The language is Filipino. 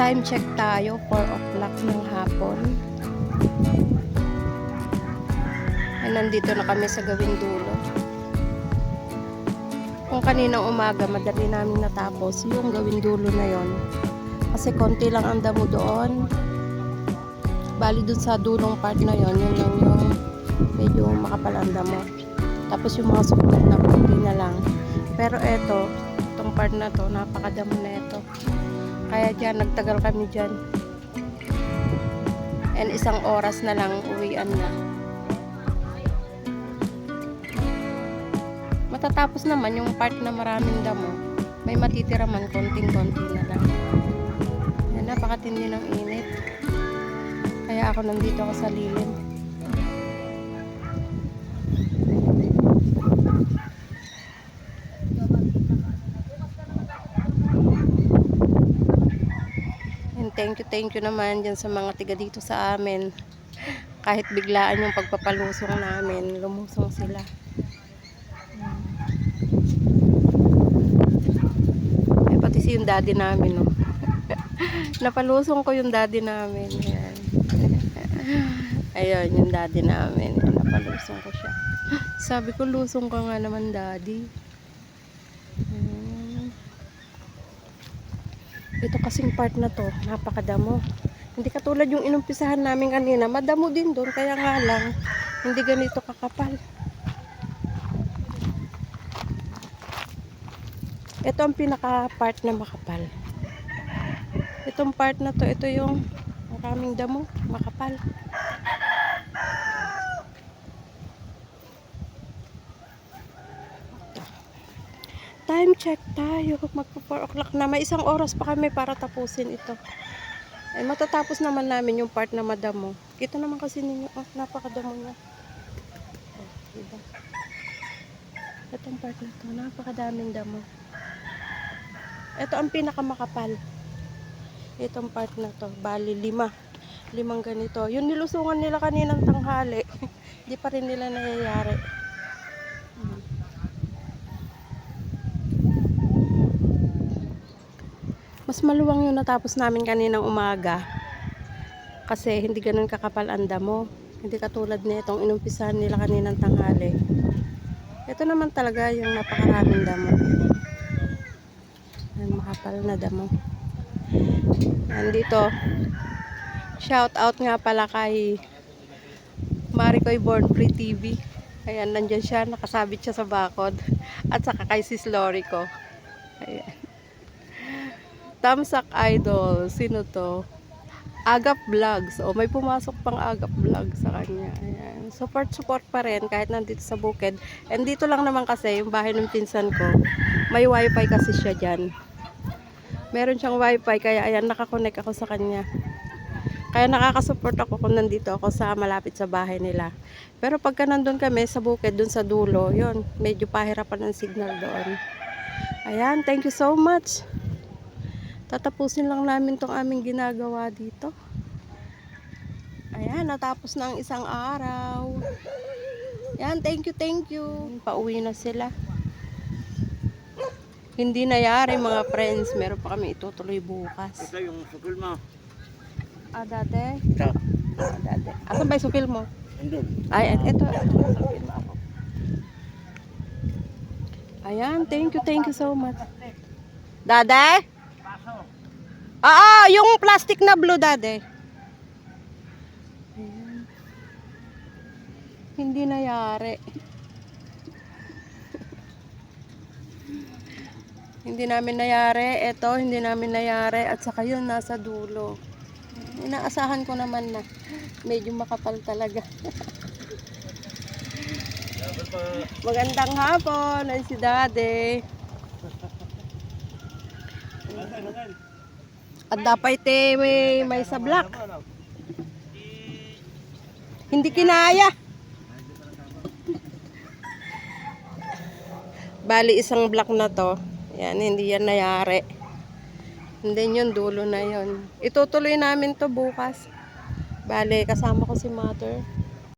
Time check tayo, 4 o'clock ng hapon. Ay, nandito na kami sa Gawing Dulo. Kung kaninang umaga, madali namin natapos yung Gawing Dulo na yon. Kasi konti lang ang damo doon. Bali dun sa dulong part na yon, yun lang yung medyo makapal ang damo. Tapos yung mga sukat na konti na lang. Pero eto, itong part na to, napakadamo na ito. Kaya dyan, nagtagal kami dyan. And 1 oras na lang, uwian na. Matatapos naman yung part na maraming damo. May matitira man, konting-konti na lang. Yan, napakatindi ng init. Kaya ako nandito ako sa lilim. Thank you naman dyan sa mga tiga dito sa amin. Kahit biglaan yung pagpapalusong namin, lumusong sila. Ay, pati si yung daddy namin, no? Napalusong ko yung daddy namin. Ayan. Ayun, yung daddy namin. Ayan, napalusong ko siya. Sabi ko, lusong ka nga naman, daddy. Ito kasing part na to, napakadamo. Hindi katulad yung inumpisahan namin kanina, madamo din doon, kaya nga lang, hindi ganito kakapal. Ito ang pinaka part na makapal. Itong part na to, ito yung maraming damo, makapal. Time check tayo, magpo 4 o'clock na, may 1 oras pa kami para tapusin ito. Ay, matatapos naman namin yung part na madamo. Kita naman kasi ninyo, oh, napakadamo niya. Oh, diba? Itong part na to, napakadaming damo. Ito ang pinakamakapal. Itong part na to, bali 5 ganito. Yung nilusungan nila kaninang tanghali, di pa rin nila nangyayari. Mas maluwang yung natapos namin kaninang umaga. Kasi hindi ganun kakapal ang damo. Hindi katulad nitong inumpisahan nila kaninang tanghali. Ito naman talaga yung napakaraming damo. Yan, makapal na damo. Nandito, shout out nga pala kay Maricoy Born Free TV. Ayan, nandyan siya, nakasabit siya sa bakod. At saka kay Sis Lori ko. Ayan. Tamsak Idol, sino to? Agap Vlogs. O, may pumasok pang Agap Vlogs sa kanya. Ayan. Support pa rin kahit nandito sa bukid. And dito lang naman kasi yung bahay ng pinsan ko. May wifi kasi siya dyan. Meron siyang wifi kaya ayan, nakakonect ako sa kanya. Kaya nakakasupport ako kung nandito ako sa malapit sa bahay nila. Pero pagka nandun kami sa bukid, dun sa dulo, yun, medyo pahirapan ng signal doon. Ayan, thank you so much. Tatapusin lang namin tong aming ginagawa dito. Ayan, natapos na ang 1 araw. Ayan, thank you. Pauwi na sila. Hindi nayari mga friends. Meron pa kami itutuloy bukas. Ito yung sukil mo. Ah, dati? Ito. Ah, dati. Asan ba yung sukil mo? Andun. Ay, ito. Sukil mo ako. Ayan, thank you so much. Dade? Yung plastic na blue, dade. Ayan. Hindi nayari. Hindi namin nayari. Ito, hindi namin nayari. At saka yun, nasa dulo. Inaasahan ko naman na medyo makapal talaga. Magandang hapon. Ay si Dade. At dapat may sablak. Hindi kinaya. Bali 1 block na to. Yan, hindi yan nayari. And then yung dulo na yun. Itutuloy namin to bukas. Bali, kasama ko si Mother.